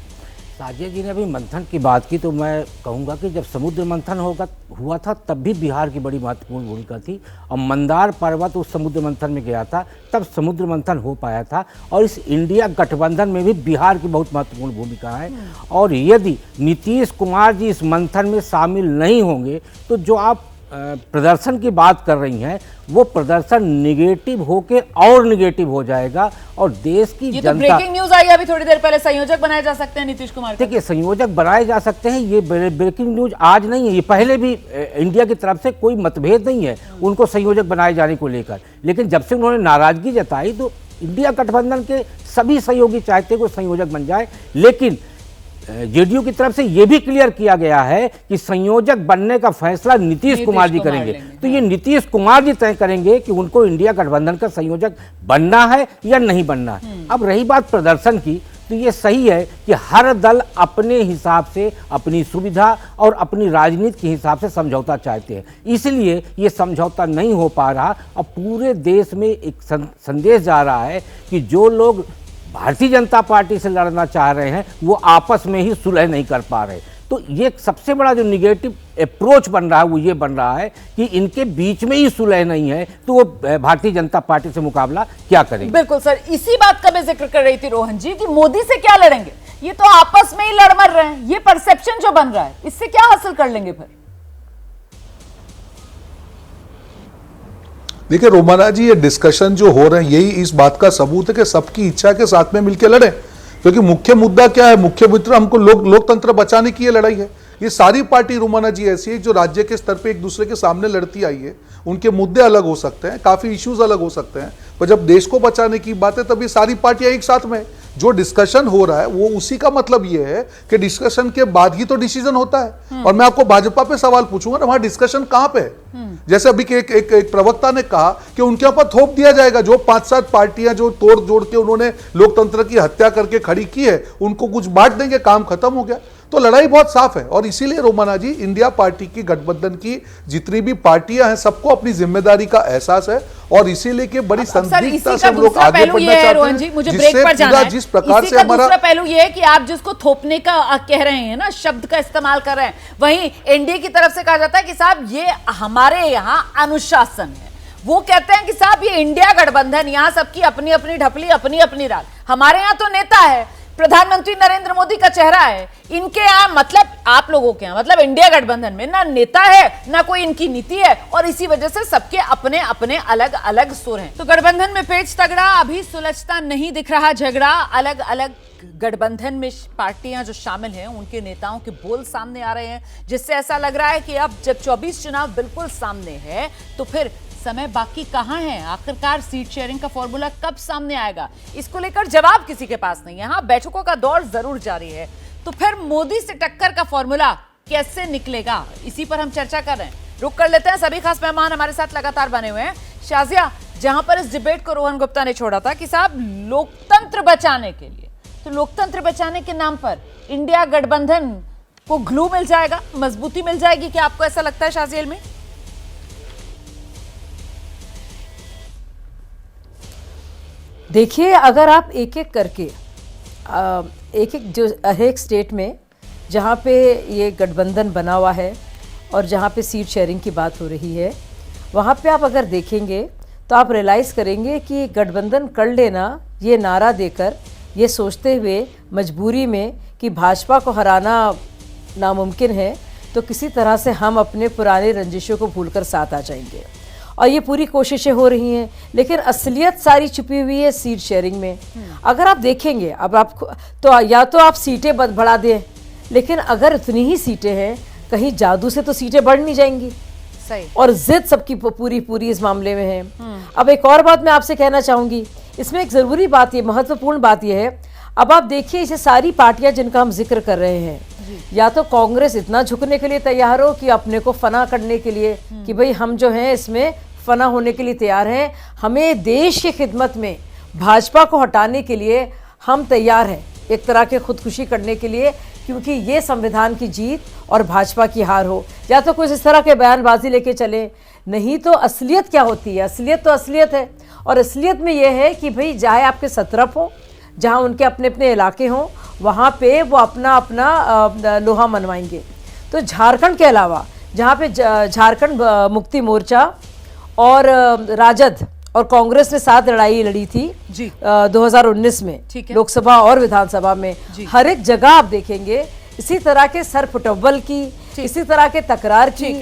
R: शाज़िया जी ने अभी मंथन की बात की तो मैं कहूँगा कि जब समुद्र मंथन हुआ था तब भी बिहार की बड़ी महत्वपूर्ण भूमिका थी, और मंदार पर्वत उस समुद्र मंथन में गया था तब समुद्र मंथन हो पाया था, और इस इंडिया गठबंधन में भी बिहार की बहुत महत्वपूर्ण भूमिका है। और यदि नीतीश कुमार जी इस मंथन में शामिल नहीं होंगे तो जो आप प्रदर्शन की बात कर रही हैं वो प्रदर्शन निगेटिव होके और निगेटिव हो जाएगा, और देश की
A: ये
R: जनता,
A: तो ब्रेकिंग न्यूज आई अभी थोड़ी देर पहले, संयोजक बनाए जा सकते हैं नीतीश कुमार।
R: देखिए संयोजक बनाए जा सकते हैं, ये ब्रेकिंग न्यूज आज नहीं है, ये पहले भी इंडिया की तरफ से कोई मतभेद नहीं है उनको संयोजक बनाए जाने को लेकर, लेकिन जब से उन्होंने नाराजगी जताई तो इंडिया गठबंधन के सभी सहयोगी चाहते हैं कोई संयोजक बन जाए, लेकिन जेडीयू की तरफ से यह भी क्लियर किया गया है कि संयोजक बनने का फैसला नीतीश कुमार जी करेंगे। तो ये नीतीश कुमार जी तय करेंगे कि उनको इंडिया गठबंधन का संयोजक बनना है या नहीं बनना है। अब रही बात प्रदर्शन की, तो ये सही है कि हर दल अपने हिसाब से, अपनी सुविधा और अपनी राजनीति के हिसाब से समझौता चाहते हैं, इसलिए ये समझौता नहीं हो पा रहा, और पूरे देश में एक संदेश जा रहा है कि जो लोग भारतीय जनता पार्टी से लड़ना चाह रहे हैं वो आपस में ही सुलह नहीं कर पा रहे। तो ये सबसे बड़ा जो निगेटिव अप्रोच बन रहा है वो ये बन रहा है कि इनके बीच में ही सुलह नहीं है तो वो भारतीय जनता पार्टी से मुकाबला क्या करेंगे।
A: बिल्कुल सर, इसी बात का मैं जिक्र कर रही थी रोहन जी कि मोदी से क्या लड़ेंगे, ये तो आपस में ही लड़ मर रहे हैं, ये परसेप्शन जो बन रहा है इससे क्या हासिल कर लेंगे फिर?
N: देखिए रोमाना जी, ये डिस्कशन जो हो रहे हैं यही इस बात का सबूत है कि सबकी इच्छा के साथ में मिलकर लड़े, क्योंकि मुख्य मुद्दा क्या है, मुख्य मुद्दा हमको लोकतंत्र बचाने की ये लड़ाई है। ये सारी पार्टी रोमाना जी ऐसी है जो राज्य के स्तर पे एक दूसरे के सामने लड़ती आई है, उनके मुद्दे अलग हो सकते हैं, काफी इश्यूज अलग हो सकते हैं, पर जब देश को बचाने की बात है तब ये सारी पार्टियां एक साथ में, जो डिस्कशन हो रहा है वो उसी का मतलब ये है कि डिस्कशन के बाद ही तो डिसीजन होता है। और मैं आपको भाजपा पे सवाल पूछूंगा ना, वहां डिस्कशन कहां पे है? जैसे अभी एक प्रवक्ता ने कहा कि उनके ऊपर थोप दिया जाएगा, जो 5-7 पार्टियां जो तोड़ जोड़ के उन्होंने लोकतंत्र की हत्या करके खड़ी की है उनको कुछ बांट देंगे, काम खत्म हो गया। तो लड़ाई बहुत साफ है। और इसीलिए रोमाना जी, इंडिया पार्टी की गठबंधन की जितनी भी पार्टियां हैं सबको अपनी जिम्मेदारी का एहसास है और इसीलिए कि बड़ी संदिग्धता से हम लोग आगे बढ़ना चाहते हैं।
A: मुझे ब्रेक पर जाना है।
N: जिस प्रकार से हमारा
A: दूसरा पहलू ये है कि आप जिसको थोपने का कह रहे हैं ना, शब्द का इस्तेमाल कर रहे हैं, वहीं एनडीए की तरफ से कहा जाता है कि साहब ये हमारे यहाँ अनुशासन है। वो कहते हैं कि साहब ये इंडिया गठबंधन, यहाँ सबकी अपनी अपनी ढपली, अपनी अपनी राल। हमारे यहाँ तो नेता है, प्रधानमंत्री नरेंद्र मोदी का चेहरा है। इनके यहाँ मतलब आप लोगों के यहाँ मतलब इंडिया गठबंधन में ना नेता है ना कोई इनकी नीति है और इसी वजह से सबके अपने अपने अलग अलग सुर हैं। तो गठबंधन में पेच तगड़ा, अभी सुलझता नहीं दिख रहा झगड़ा। अलग अलग गठबंधन में पार्टियां जो शामिल हैं उनके नेताओं के बोल सामने आ रहे हैं, जिससे ऐसा लग रहा है कि अब जब 24 चुनाव बिल्कुल सामने है तो फिर समय बाकी कहां है। आखिरकार सीट शेयरिंग का फॉर्मूला कब सामने आएगा, इसको लेकर जवाब किसी के पास नहीं है। हाँ, बैठकों का दौर जरूर जारी है, तो फिर मोदी से टक्कर का फॉर्मूला कैसे निकलेगा, इसी पर हम चर्चा कर रहे हैं। रुक कर लेते हैं, सभी खास मेहमान हमारे साथ लगातार बने हुए हैं। शाजिया, जहां पर इस डिबेट को रोहन गुप्ता ने छोड़ा था कि साहब लोकतंत्र बचाने के लिए, तो लोकतंत्र बचाने के नाम पर इंडिया गठबंधन को ग्लू मिल जाएगा, मजबूती मिल जाएगी, क्या आपको ऐसा लगता है शाजियल में?
M: देखिए, अगर आप एक एक करके एक स्टेट में जहाँ पे ये गठबंधन बना हुआ है और जहाँ पे सीट शेयरिंग की बात हो रही है, वहाँ पे आप अगर देखेंगे तो आप रियलाइज़ करेंगे कि गठबंधन कर लेना ये नारा देकर, ये सोचते हुए मजबूरी में कि भाजपा को हराना नामुमकिन है, तो किसी तरह से हम अपने पुराने रंजिशों को भूलकर साथ आ जाएंगे और ये पूरी कोशिशें हो रही हैं। लेकिन असलियत सारी छुपी हुई है सीट शेयरिंग में। अगर आप देखेंगे, अब आपको तो या तो आप सीटें बढ़ा दें, लेकिन अगर इतनी ही सीटें हैं, कहीं जादू से तो सीटें बढ़ नहीं जाएंगी।
A: सही।
M: और जिद सबकी पूरी इस मामले में है। अब एक और बात मैं आपसे कहना चाहूँगी, इसमें एक ज़रूरी बात, ये महत्वपूर्ण बात यह है, अब आप देखिए इसे सारी पार्टियां जिनका हम जिक्र कर रहे हैं, या तो कांग्रेस इतना झुकने के लिए तैयार हो कि अपने को फना करने के लिए कि भाई हम जो हैं इसमें फना होने के लिए तैयार हैं, हमें देश की खिदमत में भाजपा को हटाने के लिए हम तैयार हैं, एक तरह के खुदकुशी करने के लिए, क्योंकि ये संविधान की जीत और भाजपा की हार हो। या तो कुछ इस तरह के बयानबाजी लेके चले, नहीं तो असलियत क्या होती है? असलियत तो असलियत है, और असलियत में यह है कि भाई चाहे आपके सतरफ हो, जहाँ उनके अपने अपने इलाके हों, वहाँ पे वो अपना अपना लोहा मनवाएंगे। तो झारखंड के अलावा जहाँ पे झारखंड मुक्ति मोर्चा और राजद और कांग्रेस ने साथ लड़ाई लड़ी थी 2019 में लोकसभा और विधानसभा में, हर एक जगह आप देखेंगे इसी तरह के सर फुटबल की, इसी तरह के तकरार की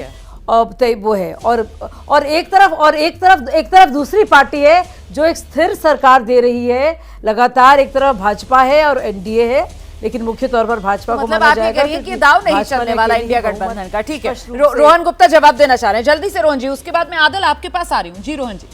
M: वो है। और एक तरफ दूसरी पार्टी है जो एक स्थिर सरकार दे रही है लगातार। एक तरफ भाजपा है और एनडीए है, लेकिन मुख्य तौर पर भाजपा को माना जाएगा
A: कि दाव नहीं चलने वाला इंडिया गठबंधन का। ठीक है, रोहन गुप्ता जवाब देना चाह रहे हैं जल्दी से रोहन जी, उसके बाद मैं आदिल आपके पास आ रही हूँ। जी रोहन जी।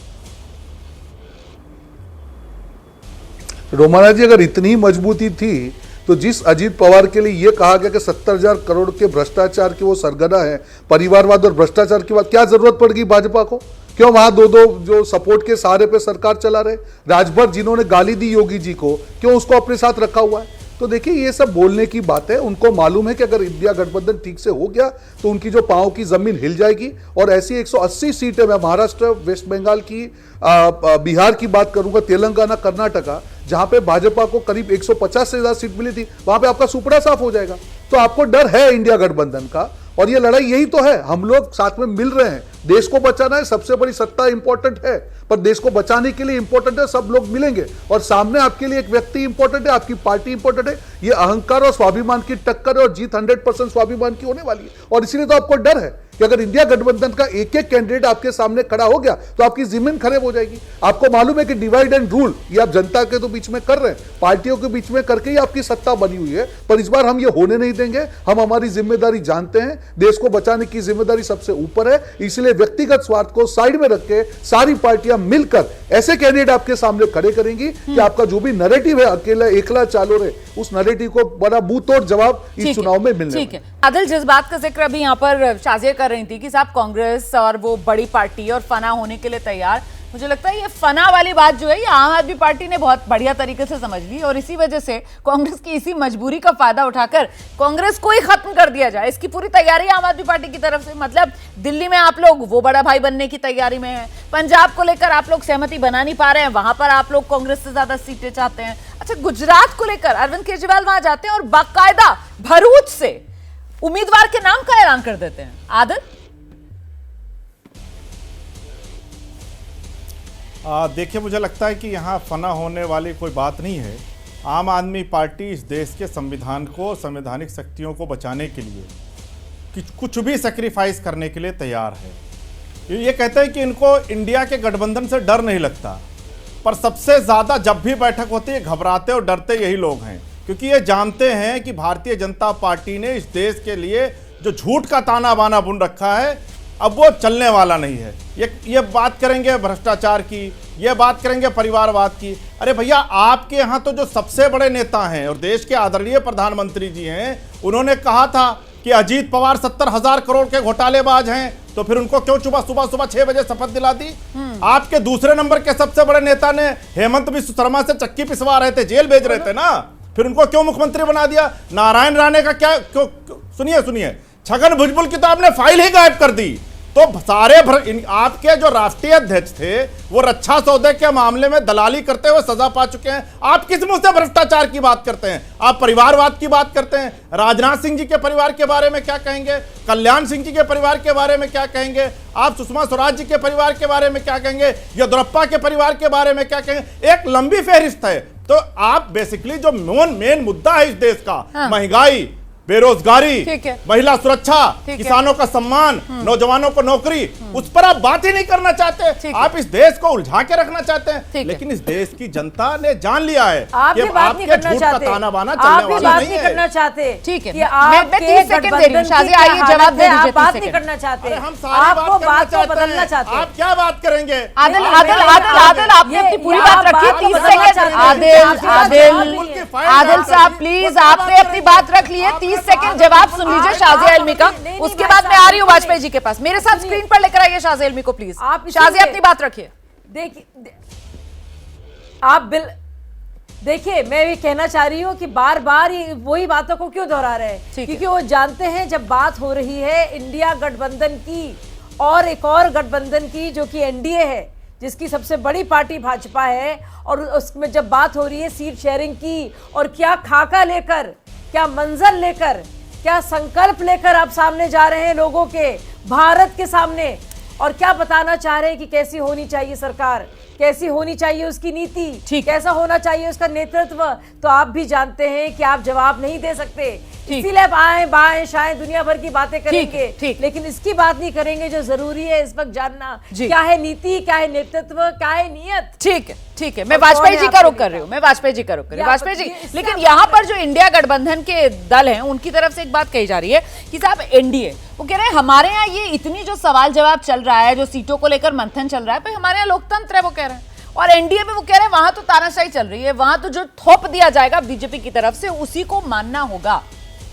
N: रोमाना जी, अगर इतनी मजबूती थी तो जिस अजीत पवार के लिए ये कहा गया कि 70,000 करोड़ के भ्रष्टाचार के वो सरगना है, परिवारवाद और भ्रष्टाचार की बात, क्या जरूरत पड़ गई भाजपा को? क्यों वहां दो जो सपोर्ट के सहारे पे सरकार चला रहे? राजभर जिन्होंने गाली दी योगी जी को, क्यों उसको अपने साथ रखा हुआ है? तो देखिए, ये सब बोलने की बात है। उनको मालूम है कि अगर इंडिया गठबंधन ठीक से हो गया तो उनकी जो पांव की जमीन हिल जाएगी, और ऐसी 180 सीटें, मैं महाराष्ट्र, वेस्ट बंगाल की, बिहार की बात करूंगा, तेलंगाना, कर्नाटका, जहां पे भाजपा को करीब 150 से ज्यादा सीट मिली थी, वहां पे आपका सुपड़ा साफ हो जाएगा। तो आपको डर है इंडिया गठबंधन का, और ये लड़ाई यही तो है। हम लोग साथ में मिल रहे हैं, देश को बचाना है, सबसे बड़ी सत्ता इंपॉर्टेंट है, पर देश को बचाने के लिए इंपॉर्टेंट है सब लोग मिलेंगे, और सामने आपके लिए एक व्यक्ति इंपॉर्टेंट है, आपकी पार्टी इंपॉर्टेंट है। ये अहंकार और स्वाभिमान की टक्कर है, और जीत 100% स्वाभिमान की होने वाली है। और इसीलिए तो आपको डर है कि अगर इंडिया गठबंधन का एक एक कैंडिडेट आपके सामने खड़ा हो गया तो आपकी जमीन खराब हो जाएगी। आपको मालूम है कि डिवाइड एंड रूल ये आप जनता के तो बीच में कर रहे हैं, पार्टियों के बीच में करके ही आपकी सत्ता बनी हुई है, पर इस बार हम ये होने नहीं देंगे। हम हमारी जिम्मेदारी जानते हैं, देश को बचाने की जिम्मेदारी सबसे ऊपर है, इसलिए व्यक्तिगत स्वार्थ को साइड में रख के सारी पार्टियां मिलकर ऐसे कैंडिडेट आपके सामने खड़े करेंगी कि आपका जो भी नैरेटिव है, अकेला एकला चालो रे, उस नैरेटिव को बड़ा मुंह तोड़ जवाब इस चुनाव में मिलने।
A: ठीक है आदिल, जिस बात का जिक्र अभी यहाँ पर शाजिया कर रही थी कि साहब कांग्रेस और वो बड़ी पार्टी और फना होने के लिए तैयार, मुझे लगता है ये फना वाली बात जो है ये आम आदमी पार्टी ने बहुत बढ़िया तरीके से समझ ली और इसी वजह से कांग्रेस की इसी मजबूरी का फायदा उठाकर कांग्रेस को ही खत्म कर दिया जाए, इसकी पूरी तैयारी आम आदमी पार्टी की तरफ से। मतलब दिल्ली में आप लोग वो बड़ा भाई बनने की तैयारी में है, पंजाब को लेकर आप लोग सहमति बना नहीं पा रहे हैं, वहां पर आप लोग कांग्रेस से ज्यादा सीटें चाहते हैं। अच्छा, गुजरात को लेकर अरविंद केजरीवाल वहां जाते हैं और बाकायदा भरूच से उम्मीदवार के नाम का ऐलान कर देते हैं। आदत
P: देखिए, मुझे लगता है कि यहाँ फना होने वाली कोई बात नहीं है। आम आदमी पार्टी इस देश के संविधान को, संवैधानिक शक्तियों को बचाने के लिए कुछ भी सैक्रिफाइस करने के लिए तैयार है। ये कहते हैं कि इनको इंडिया के गठबंधन से डर नहीं लगता, पर सबसे ज़्यादा जब भी बैठक होती है घबराते और डरते यही लोग हैं, क्योंकि ये जानते हैं कि भारतीय जनता पार्टी ने इस देश के लिए जो झूठ का ताना बाना बुन रखा है अब वो चलने वाला नहीं है। ये बात करेंगे भ्रष्टाचार की, ये बात करेंगे परिवारवाद की। अरे भैया, आपके यहाँ तो जो सबसे बड़े नेता हैं और देश के आदरणीय प्रधानमंत्री जी हैं, उन्होंने कहा था कि अजीत पवार 70,000 करोड़ के घोटालेबाज हैं, तो फिर उनको क्यों सुबह 6 बजे शपथ दिला दी? आपके दूसरे नंबर के सबसे बड़े नेता ने हेमंत बिश्व शर्मा से चक्की पिसवा रहे थे, जेल भेज रहे थे ना, फिर उनको क्यों मुख्यमंत्री बना दिया? नारायण राणे का क्या क्यों? सुनिए, छगन भुजबल की तो आपने फाइल ही गायब कर दी। तो सारे आपके जो राष्ट्रीय अध्यक्ष थे वो रक्षा सौदे के मामले में दलाली करते हुए सजा पा चुके हैं। आप किस मुंह से भ्रष्टाचार की बात करते हैं? आप परिवारवाद की बात करते हैं। राजनाथ सिंह जी के परिवार के बारे में क्या कहेंगे? कल्याण सिंह जी के परिवार के बारे में क्या कहेंगे? आप सुषमा स्वराज जी के परिवार के बारे में क्या कहेंगे? येदियुरप्पा के परिवार के बारे में क्या कहेंगे? एक लंबी फहरिस्त है। तो आप बेसिकली जो मेन मुद्दा है इस देश का, महंगाई, बेरोजगारी, महिला सुरक्षा, किसानों का सम्मान, नौजवानों को नौकरी, उस पर आप बात ही नहीं करना चाहते। आप इस देश को उलझा के रखना चाहते हैं, लेकिन इस देश की जनता ने जान लिया है कि आपके झूठ का ताना बाना चलने वाला नहीं है।
M: करना चाहते।
A: ठीक है,
M: मैं 30 सेकंड दे रही हूं, शाजी आइए जवाब दे दीजिए। बात नहीं करना चाहते,
P: हम आपको
M: बात को बदलना चाहते हैं।
P: आप क्या बात करेंगे?
A: आदिल, आपने अपनी पूरी बात रखी। 30 सेकंड आदिल साहब प्लीज, आपने अपनी बात रख ली है। 30 सेकंड जवाब सुन लीजिए शाजिया इल्मी का, उसके बाद मैं आ रही हूँ वाजपेयी जी के पास। मेरे साथ स्क्रीन पर लेकर आइए शाजिया इल्मी को प्लीज। शाजिया अपनी बात रखिए।
M: देखिए, मैं ये कहना चाह रही हूँ कि बार बार ये वही बातों को क्यों दोहरा रहे हैं, क्योंकि वो जानते हैं जब बात हो रही है इंडिया गठबंधन की और एक और गठबंधन की जो कि एनडीए है, जिसकी सबसे बड़ी पार्टी भाजपा है, और उसमें जब बात हो रही है सीट शेयरिंग की, और क्या खाका लेकर, क्या मंजर लेकर, क्या संकल्प लेकर आप सामने जा रहे हैं लोगों के, भारत के सामने, और क्या बताना चाह रहे हैं कि कैसी होनी चाहिए सरकार, कैसी होनी चाहिए उसकी नीति, कैसा होना चाहिए उसका नेतृत्व, तो आप भी जानते हैं कि आप जवाब नहीं दे सकते। इसीलिए बाएं बाएं शायद दुनिया भर की बातें करेंगे, लेकिन इसकी बात नहीं करेंगे जो जरूरी है इस वक्त जानना, क्या है नीति, क्या है नेतृत्व, क्या है नियत।
A: ठीक है, मैं वाजपेयी जी का रुख कर रही हूँ, वाजपेयी जी। लेकिन यहाँ पर जो इंडिया गठबंधन के दल हैं उनकी तरफ से एक बात कही जा रही है कि साहब एनडीए, वो कह रहे हैं हमारे यहाँ ये इतनी जो सवाल जवाब चल रहा है, जो सीटों को लेकर मंथन चल रहा है, भाई हमारे यहाँ लोकतंत्र है, वो कह रहे हैं। और एनडीए में वो कह रहे हैं वहां तो तानाशाही चल रही है, वहां तो जो थोप दिया जाएगा बीजेपी की तरफ से उसी को मानना होगा।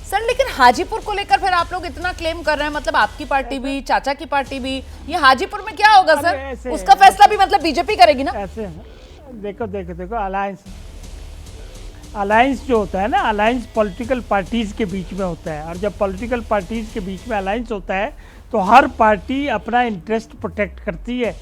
A: सर, लेकिन हाजीपुर को लेकर फिर आप लोग इतना क्लेम कर रहे हैं, मतलब आपकी पार्टी भी, चाचा की पार्टी भी, ये हाजीपुर में क्या होगा सर? उसका फैसला भी मतलब बीजेपी करेगी ना?
O: ऐसे देखो अलायंस जो होता है ना, अलायंस पॉलिटिकल पार्टीज के बीच में होता है, और जब पॉलिटिकल पार्टीज के बीच में अलायंस होता है तो हर पार्टी अपना इंटरेस्ट प्रोटेक्ट करती है,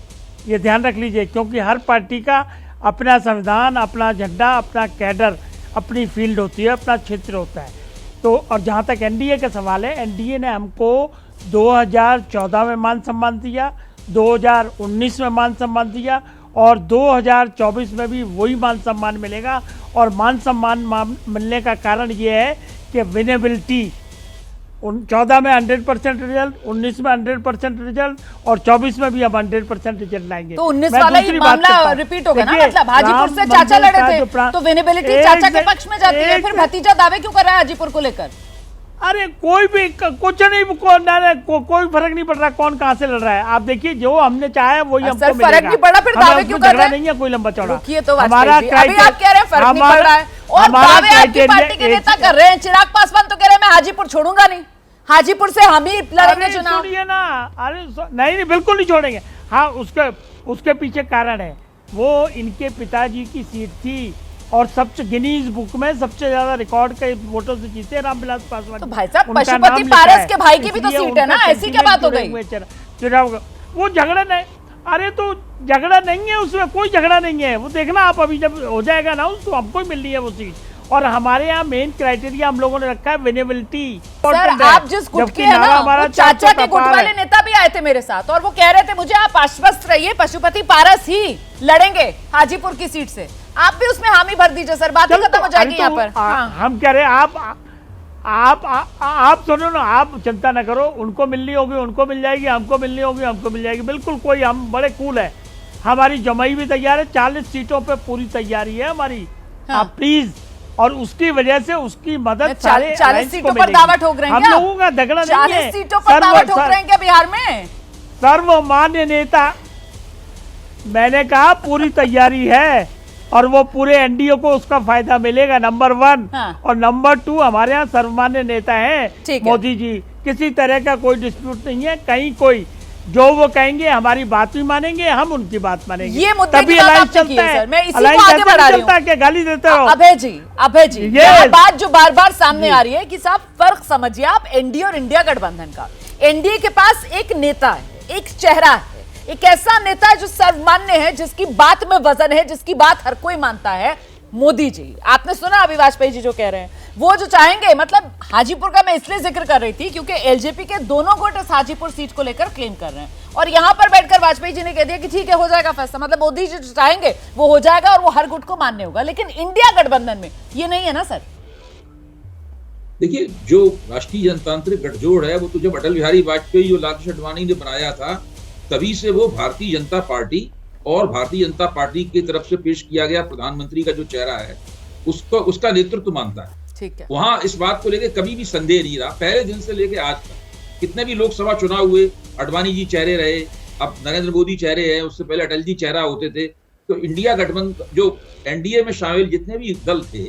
O: ये ध्यान रख लीजिए, क्योंकि हर पार्टी का अपना संविधान, अपना झंडा, अपना कैडर, अपनी फील्ड होती है, अपना क्षेत्र होता है। तो और जहाँ तक एनडीए का सवाल है, एनडीए ने हमको 2014 में मान सम्मान दिया, 2019 में मान सम्मान दिया, और 2024 में भी वही मान सम्मान मिलेगा। और मान सम्मान मिलने का कारण ये है कि विनेबिलिटी, 14 में 100% रिजल्ट, 19 में 100% रिजल्ट, और 24 में भी हम 100% रिजल्ट लाएंगे।
A: तो 19 वाला ही मामला रिपीट होगा ना? मतलब हाजीपुर से चाचा लड़े थे तो विनेबिलिटी चाचा के पक्ष में जाती है, फिर भतीजा दावे क्यों कर रहा है हाजीपुर को लेकर?
O: अरे कोई भी कुछ नहीं, कोई फर्क नहीं पड़ रहा कौन कहाँ से लड़ रहा है। आप देखिए, जो हमने चाहा वही हमको मिलेगा।
A: फर्क नहीं पड़ा, फिर दावे क्यों कर रहे हैं?
O: नहीं है कोई लंबा चौड़ा।
A: तो हमारा अभी आप कह रहे हैं फर्क नहीं पड़ रहा है, और दावे आपकी पार्टी के नेता कर रहे हैं। चिराग पासवान तो कह रहे हैं मैं हाजीपुर छोड़ूंगा नहीं, हाजीपुर से हम ही लड़ेंगे चुनाव।
O: ना, अरे नहीं बिल्कुल नहीं छोड़ेंगे। हाँ, उसके पीछे कारण है, वो इनके पिताजी की सीट थी और सबसे गिनीज बुक में सबसे ज्यादा रिकॉर्ड के वोटों से जीते रामविलास पासवान।
A: तो भाई साहब पशुपति पारस के भाई की भी तो सीट है ना, ऐसी क्या बात हो गई?
O: वो झगड़ा नहीं, अरे तो झगड़ा नहीं है उसमें, कोई झगड़ा नहीं है। वो देखना आप, अभी जब हो जाएगा ना तो हमको ही मिलनी है वो सीट। और हमारे यहाँ मेन क्राइटेरिया हम लोगों ने रखा है विनेबिलिटी।
A: सर आप जिस गुट के है ना, वो चाचा के गुट वाले नेता भी आए थे मेरे साथ और वो कह रहे थे मुझे आप आश्वस्त रहिए पशुपति पारस ही लड़ेंगे हाजीपुर की सीट से। आप भी उसमें हामी भर दीजिए सर, बात खत्म हो जाएगी यहाँ पर।
O: हम कह रहे हैं आप सुनो ना, आप चिंता ना करो, उनको मिलनी होगी उनको मिल जाएगी, हमको मिलनी होगी हमको मिल जाएगी। बिल्कुल कोई, हम बड़े कूल है, हमारी जमाई भी तैयार है, 40 सीटों पे पूरी तैयारी है हमारी। आप प्लीज, और उसकी वजह से उसकी मदद
A: 40 सीटों पर दावा ठोक रहे हैं,
O: हम लोगों का झगड़ा नहीं है।
A: 40 सीटों पर दावा ठोक रहे हैं क्या बिहार में?
O: सर्वमान्य नेता, मैंने कहा पूरी तैयारी है और वो पूरे एनडीए को उसका फायदा मिलेगा, नंबर 1। और नंबर 2, हमारे यहाँ सर्वमान्य नेता है मोदी जी, किसी तरह का कोई डिस्प्यूट नहीं है कहीं। कोई जो वो कहेंगे हमारी बात भी मानेंगे, हम उनकी बात मानेंगे,
A: ये मुद्दे
O: तभी
A: की बात
O: अलायंस
A: आपने की
O: चलता
A: है
O: है।
A: सर, मैं इसी को आगे बढ़ा रही हूं।
O: क्या गाली देते हो?
A: अभय जी ये बात जो बार बार सामने आ रही है कि साहब फर्क समझिए आप एनडीए और इंडिया गठबंधन का। एनडीए के पास एक नेता है, एक चेहरा है, एक ऐसा नेता है जो सर्वमान्य है, जिसकी बात में वजन है, जिसकी बात हर कोई मानता है, मोदी जी। आपने सुना अभी वाजपेयी जी जो कह रहे हैं, वो जो चाहेंगे, मतलब हाजीपुर का मैं इसलिए जिक्र कर रही थी क्योंकि एलजेपी के दोनों गुट इस हाजीपुर सीट को लेकर क्लेम कर रहे हैं और यहां पर बैठकर वाजपेयी जी ने कह दिया कि ठीक है हो जाएगा फैसला, मतलब मोदी जी जो चाहेंगे वो हो जाएगा और वो हर गुट को मान्य होगा। लेकिन इंडिया गठबंधन में ये नहीं है ना सर।
Q: देखिए, जो राष्ट्रीय जनतांत्रिक गठजोड़ है वो तो जब अटल बिहारी वाजपेयी और लालकृष्ण आडवाणी ने बनाया था तभी से वो भारतीय जनता पार्टी और भारतीय जनता पार्टी की तरफ से पेश किया गया प्रधानमंत्री का जो चेहरा है उसको, उसका नेतृत्व मानता है।
A: ठीक है,
Q: वहां इस बात को लेकर कभी भी संदेह नहीं रहा, पहले दिन से लेकर आज तक। कितने भी लोकसभा चुनाव हुए, आडवाणी जी चेहरे रहे, अब नरेंद्र मोदी चेहरे हैं, उससे पहले अटल जी चेहरा होते थे। तो इंडिया गठबंधन जो एनडीए में शामिल जितने भी दल थे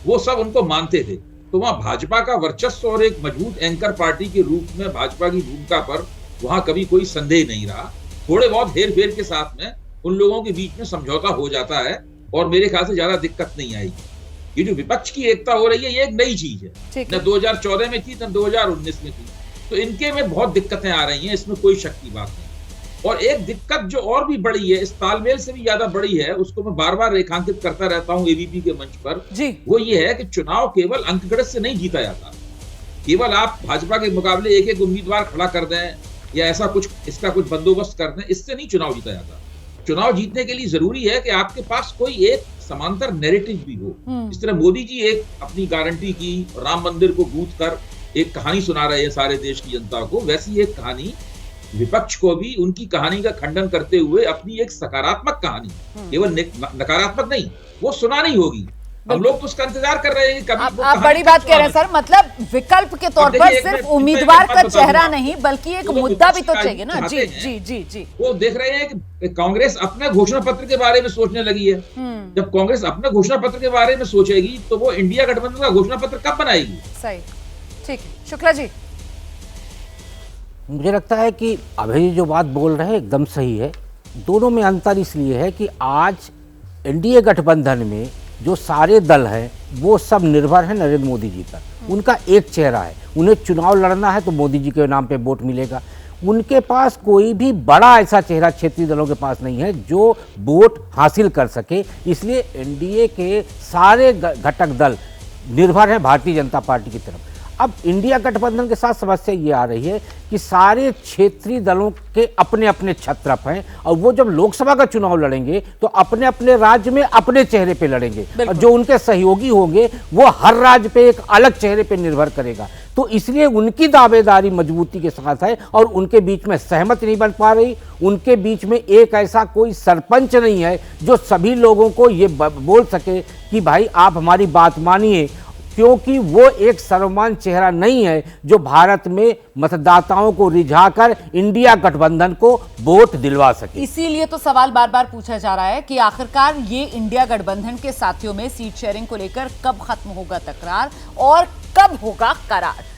Q: वो सब उनको मानते थे। तो वहां भाजपा का वर्चस्व और एक मजबूत एंकर पार्टी के रूप में भाजपा की भूमिका पर वहां कभी कोई संदेह नहीं रहा। थोड़े बहुत हेर फेर के साथ में उन लोगों के बीच में समझौता हो जाता है और मेरे ख्याल से ज्यादा दिक्कत नहीं आएगी। ये जो विपक्ष की एकता हो रही है ये एक नई चीज है, न 2014 में थी न 2019 में थी। तो इनके में बहुत दिक्कतें आ रही हैं, इसमें कोई शक की बात नहीं। और एक दिक्कत जो और भी बड़ी है, इस तालमेल से भी ज्यादा बड़ी है, उसको मैं बार बार रेखांकित करता रहता हूं एबीपी के मंच पर, वो ये है कि चुनाव केवल अंकगणित से नहीं जीता जाता। केवल आप भाजपा के मुकाबले एक एक उम्मीदवार खड़ा कर दें या ऐसा कुछ इसका कुछ बंदोबस्त कर दें, इससे नहीं चुनाव जीता जाता। चुनाव जीतने के लिए जरूरी है कि आपके पास कोई एक समांतर नैरेटिव भी हो। इस तरह मोदी जी एक अपनी गारंटी की राम मंदिर को गूंथ कर एक कहानी सुना रहे हैं सारे देश की जनता को, वैसी एक कहानी विपक्ष को भी उनकी कहानी का खंडन करते हुए अपनी एक सकारात्मक कहानी, केवल नकारात्मक नहीं, वो सुनानी होगी। हम लोग तो उसका इंतजार कर रहे हैं कभी
A: आप बड़ी बात कह रहे हैं सर, मतलब विकल्प के तौर पर सिर्फ उम्मीदवार का चेहरा नहीं बल्कि एक मुद्दा भी तो चाहिए ना। जी जी जी जी,
Q: वो देख रहे हैं कि कांग्रेस अपने घोषणा पत्र के बारे में सोचने लगी है। जब कांग्रेस अपने घोषणा पत्र के बारे में सोचेगी तो वो इंडिया गठबंधन का घोषणा पत्र कब बनाएगी?
A: सही, ठीक है, शुक्ला जी।
R: मुझे लगता है कि अभय जो बात बोल रहे हैं एकदम सही है। दोनों में अंतर इसलिए है कि आज एनडीए गठबंधन में जो सारे दल हैं वो सब निर्भर है नरेंद्र मोदी जी पर। उनका एक चेहरा है, उन्हें चुनाव लड़ना है तो मोदी जी के नाम पे वोट मिलेगा। उनके पास कोई भी बड़ा ऐसा चेहरा क्षेत्रीय दलों के पास नहीं है जो वोट हासिल कर सके। इसलिए एनडीए के सारे घटक दल निर्भर हैं भारतीय जनता पार्टी की तरफ। अब इंडिया गठबंधन के साथ समस्या ये आ रही है कि सारे क्षेत्रीय दलों के अपने अपने छत्रप हैं और वो जब लोकसभा का चुनाव लड़ेंगे तो अपने अपने राज्य में अपने चेहरे पे लड़ेंगे और जो उनके सहयोगी होंगे वो हर राज्य पे एक अलग चेहरे पे निर्भर करेगा। तो इसलिए उनकी दावेदारी मजबूती के साथ है और उनके बीच में सहमति नहीं बन पा रही। उनके बीच में एक ऐसा कोई सरपंच नहीं है जो सभी लोगों को ये बोल सके कि भाई आप हमारी बात मानिए, क्योंकि वो एक सर्वमान्य चेहरा नहीं है जो भारत में मतदाताओं को रिझाकर इंडिया गठबंधन को वोट दिलवा सके।
A: इसीलिए तो सवाल बार बार पूछा जा रहा है कि आखिरकार ये इंडिया गठबंधन के साथियों में सीट शेयरिंग को लेकर कब खत्म होगा तकरार और कब होगा करार।